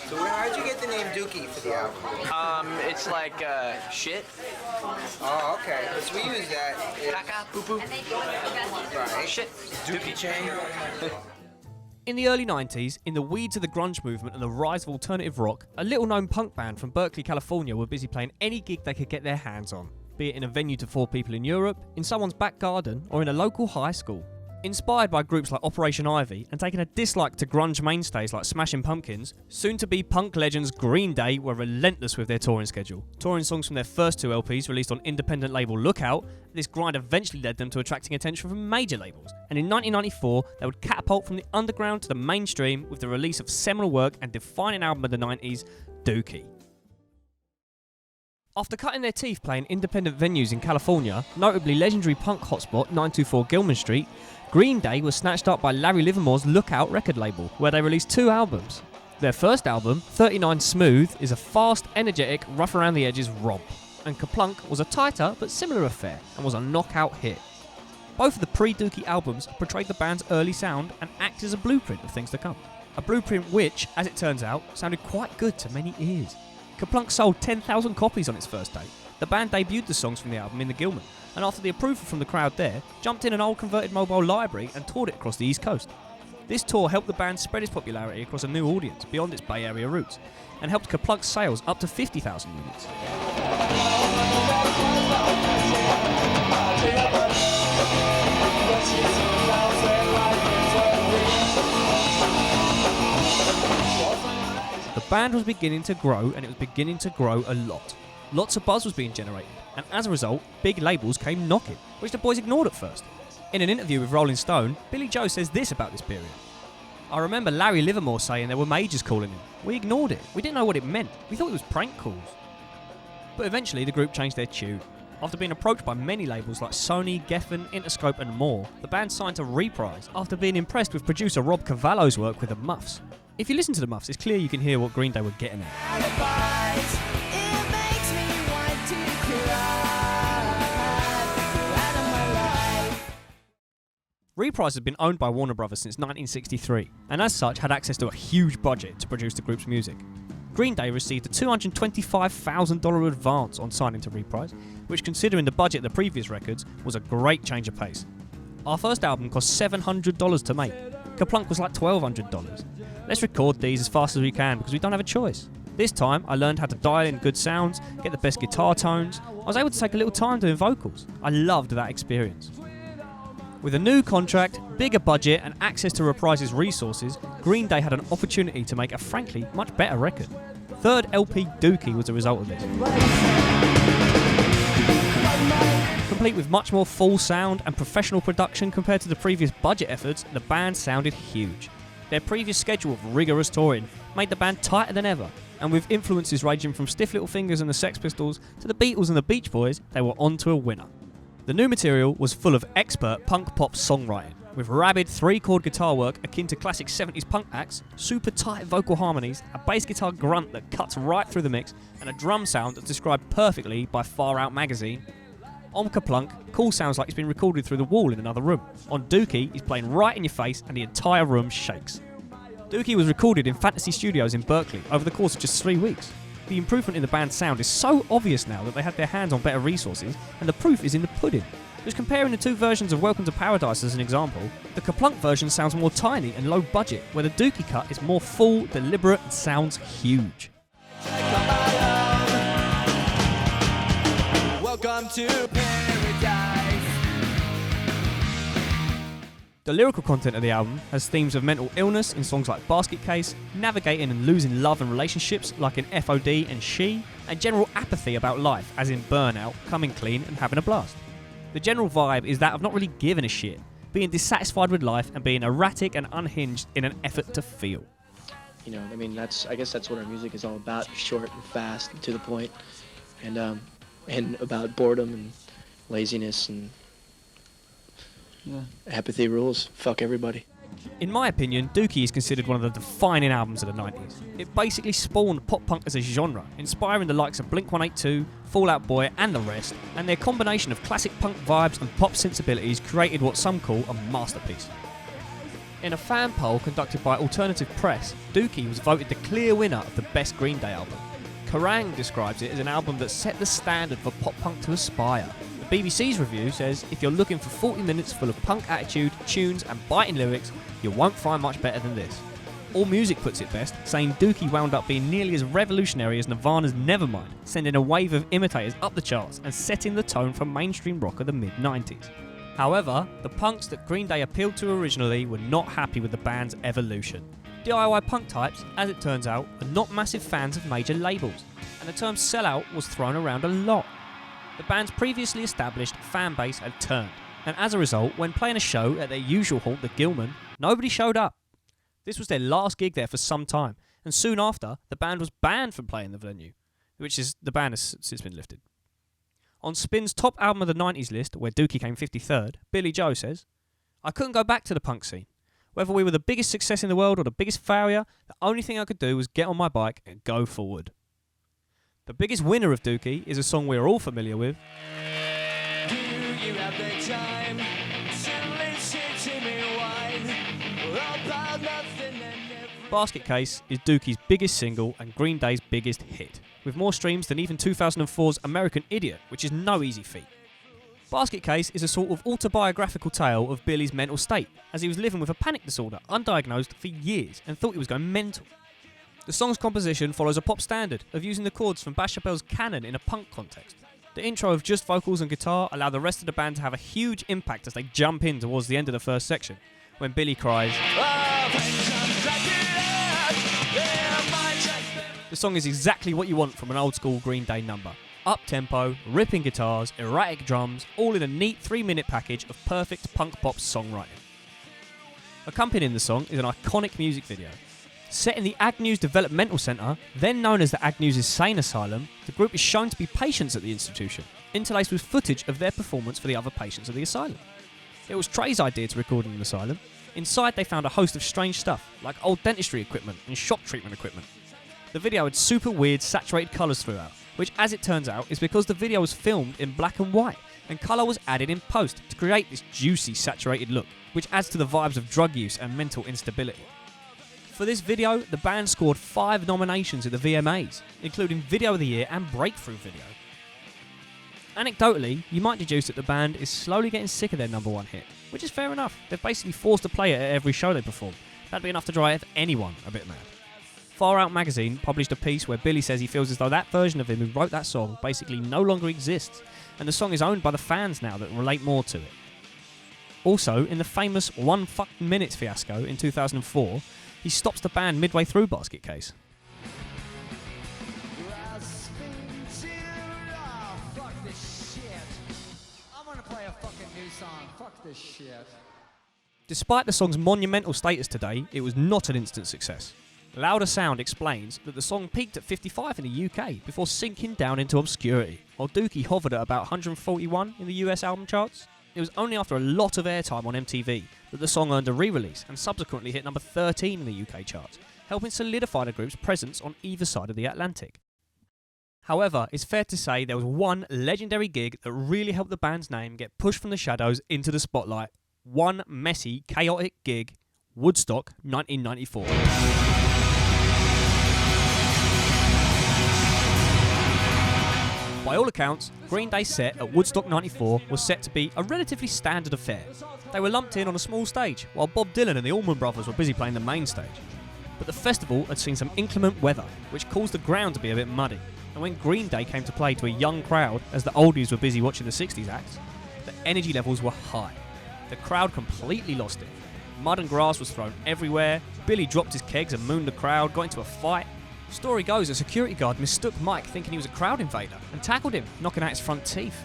So how'd you get the name Dookie for the album? It's like, shit. Oh, okay. Because we use that. Caca, poo-poo. Right. Shit. Dookie chain. In the early 90s, in the weeds of the grunge movement and the rise of alternative rock, a little-known punk band from Berkeley, California were busy playing any gig they could get their hands on, be it in a venue to 4 people in Europe, in someone's back garden, or in a local high school. Inspired by groups like Operation Ivy and taking a dislike to grunge mainstays like Smashing Pumpkins, soon-to-be punk legends Green Day were relentless with their touring schedule. Touring songs from their first 2 LPs released on independent label Lookout, this grind eventually led them to attracting attention from major labels, and in 1994 they would catapult from the underground to the mainstream with the release of seminal work and defining album of the 90s, Dookie. After cutting their teeth playing independent venues in California, notably legendary punk hotspot 924 Gilman Street, Green Day was snatched up by Larry Livermore's Lookout record label, where they released 2 albums. Their first album, 39 Smooth, is a fast, energetic, rough-around-the-edges romp, and Kerplunk was a tighter but similar affair, and was a knockout hit. Both of the pre-Dookie albums portrayed the band's early sound and act as a blueprint of things to come. A blueprint which, as it turns out, sounded quite good to many ears. Kerplunk sold 10,000 copies on its first day. The band debuted the songs from the album in the Gilman, and after the approval from the crowd there, jumped in an old converted mobile library and toured it across the East Coast. This tour helped the band spread its popularity across a new audience beyond its Bay Area roots, and helped Kerplunk's sales up to 50,000 units. The band was beginning to grow, and it was beginning to grow a lot. Lots of buzz was being generated, and as a result, big labels came knocking, which the boys ignored at first. In an interview with Rolling Stone, Billy Joe says this about this period. I remember Larry Livermore saying there were majors calling him. We ignored it. We didn't know what it meant. We thought it was prank calls. But eventually the group changed their tune. After being approached by many labels like Sony, Geffen, Interscope and more, the band signed to Reprise after being impressed with producer Rob Cavallo's work with the Muffs. If you listen to the Muffs, it's clear you can hear what Green Day were getting at. Reprise has been owned by Warner Brothers since 1963, and as such had access to a huge budget to produce the group's music. Green Day received a $225,000 advance on signing to Reprise, which, considering the budget of the previous records, was a great change of pace. Our first album cost $700 to make. Kerplunk was like $1,200. Let's record these as fast as we can because we don't have a choice. This time, I learned how to dial in good sounds, get the best guitar tones. I was able to take a little time doing vocals. I loved that experience. With a new contract, bigger budget and access to Reprise's resources, Green Day had an opportunity to make a frankly much better record. Third LP Dookie was a result of this. Complete with much more full sound and professional production compared to the previous budget efforts, the band sounded huge. Their previous schedule of rigorous touring made the band tighter than ever, and with influences ranging from Stiff Little Fingers and the Sex Pistols to the Beatles and the Beach Boys, they were on to a winner. The new material was full of expert punk pop songwriting, with rabid 3-chord guitar work akin to classic 70s punk acts, super tight vocal harmonies, a bass guitar grunt that cuts right through the mix, and a drum sound that's described perfectly by Far Out magazine. On Kerplunk, Cool sounds like it's been recorded through the wall in another room. On Dookie, he's playing right in your face and the entire room shakes. Dookie was recorded in Fantasy Studios in Berkeley over the course of just 3 weeks. The improvement in the band's sound is so obvious now that they had their hands on better resources, and the proof is in the pudding. Just comparing the 2 versions of Welcome to Paradise as an example, the Kerplunk version sounds more tiny and low budget, where the Dookie cut is more full, deliberate, and sounds huge. Welcome to Paradise. The lyrical content of the album has themes of mental illness in songs like Basket Case, navigating and losing love and relationships like in FOD and She, and general apathy about life as in Burnout, Coming Clean and Having a Blast. The general vibe is that of not really giving a shit, being dissatisfied with life and being erratic and unhinged in an effort to feel. You know, I mean, I guess that's what our music is all about, short and fast and to the point, and about boredom and laziness and apathy rules. Fuck everybody. In my opinion, Dookie is considered one of the defining albums of the 90s. It basically spawned pop punk as a genre, inspiring the likes of Blink-182, Fall Out Boy and the rest, and their combination of classic punk vibes and pop sensibilities created what some call a masterpiece. In a fan poll conducted by Alternative Press, Dookie was voted the clear winner of the best Green Day album. Kerrang describes it as an album that set the standard for pop punk to aspire. The BBC's review says if you're looking for 40 minutes full of punk attitude, tunes and biting lyrics, you won't find much better than this. AllMusic puts it best, saying Dookie wound up being nearly as revolutionary as Nirvana's Nevermind, sending a wave of imitators up the charts and setting the tone for mainstream rock of the mid-90s. However, the punks that Green Day appealed to originally were not happy with the band's evolution. DIY punk types, as it turns out, are not massive fans of major labels, and the term sellout was thrown around a lot. The band's previously established fan base had turned, and as a result, when playing a show at their usual haunt, the Gilman, nobody showed up. This was their last gig there for some time, and soon after, the band was banned from playing the venue, the ban has since been lifted. On Spin's top album of the 90s list, where Dookie came 53rd, Billy Joe says, "I couldn't go back to the punk scene. Whether we were the biggest success in the world or the biggest failure, the only thing I could do was get on my bike and go forward." The biggest winner of Dookie is a song we're all familiar with. Do you have the time to listen to me whine about nothing and everything? Basket Case is Dookie's biggest single and Green Day's biggest hit, with more streams than even 2004's American Idiot, which is no easy feat. Basket Case is a sort of autobiographical tale of Billy's mental state, as he was living with a panic disorder, undiagnosed for years, and thought he was going mental. The song's composition follows a pop standard of using the chords from Bash Chappelle's Canon in a punk context. The intro of just vocals and guitar allow the rest of the band to have a huge impact as they jump in towards the end of the first section, when Billy cries. The song is exactly what you want from an old school Green Day number. Up-tempo, ripping guitars, erratic drums, all in a neat 3-minute package of perfect punk pop songwriting. Accompanying the song is an iconic music video. Set in the Agnews Developmental Centre, then known as the Agnews Insane Asylum, the group is shown to be patients at the institution, interlaced with footage of their performance for the other patients of the asylum. It was Trey's idea to record in an asylum. Inside they found a host of strange stuff, like old dentistry equipment and shock treatment equipment. The video had super weird saturated colours throughout, which as it turns out is because the video was filmed in black and white, and colour was added in post to create this juicy saturated look, which adds to the vibes of drug use and mental instability. For this video, the band scored 5 nominations at the VMAs, including Video of the Year and Breakthrough Video. Anecdotally, you might deduce that the band is slowly getting sick of their number one hit, which is fair enough. They're basically forced to play it at every show they perform. That'd be enough to drive anyone a bit mad. Far Out magazine published a piece where Billy says he feels as though that version of him who wrote that song basically no longer exists, and the song is owned by the fans now that relate more to it. Also, in the famous 1 fucking Minutes fiasco in 2004, he stops the band midway through Basket Case. Fuck this shit. I'm gonna play a fucking new song. Fuck this shit. Despite the song's monumental status today, it was not an instant success. Louder Sound explains that the song peaked at 55 in the UK before sinking down into obscurity, while Dookie hovered at about 141 in the US album charts. It was only after a lot of airtime on MTV that the song earned a re-release and subsequently hit number 13 in the UK charts, helping solidify the group's presence on either side of the Atlantic. However, it's fair to say there was one legendary gig that really helped the band's name get pushed from the shadows into the spotlight. One messy, chaotic gig, Woodstock 1994. By all accounts, Green Day's set at Woodstock 94 was set to be a relatively standard affair. They were lumped in on a small stage, while Bob Dylan and the Allman Brothers were busy playing the main stage. But the festival had seen some inclement weather, which caused the ground to be a bit muddy, and when Green Day came to play to a young crowd as the oldies were busy watching the 60s acts, the energy levels were high. The crowd completely lost it. Mud and grass was thrown everywhere, Billy dropped his kegs and mooned the crowd, got into a fight. Story goes a security guard mistook Mike thinking he was a crowd invader and tackled him, knocking out his front teeth.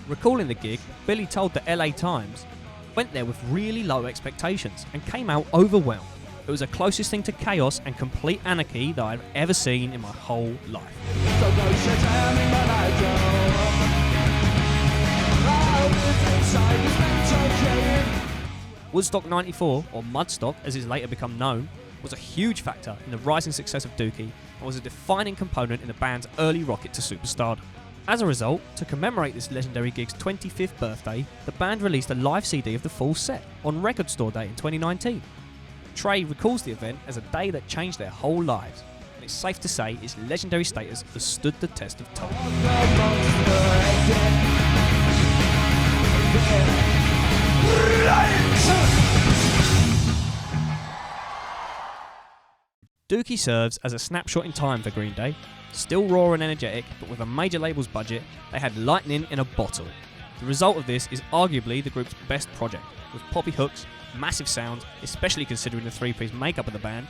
Recalling the gig, Billy told the LA Times, "Went there with really low expectations and came out overwhelmed. It was the closest thing to chaos and complete anarchy that I've ever seen in my whole life." Woodstock 94, or Mudstock as it's later become known, was a huge factor in the rising success of Dookie and was a defining component in the band's early rocket to superstardom. As a result, to commemorate this legendary gig's 25th birthday, the band released a live CD of the full set on Record Store Day in 2019. Trey recalls the event as a day that changed their whole lives, and it's safe to say its legendary status has stood the test of time. Dookie serves as a snapshot in time for Green Day. Still raw and energetic, but with a major label's budget, they had lightning in a bottle. The result of this is arguably the group's best project, with poppy hooks, massive sound, especially considering the three-piece makeup of the band,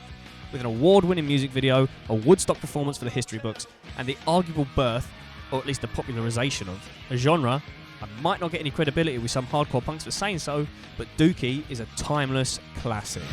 with an award-winning music video, a Woodstock performance for the history books, and the arguable birth, or at least the popularisation of, a genre. I might not get any credibility with some hardcore punks for saying so, but Dookie is a timeless classic.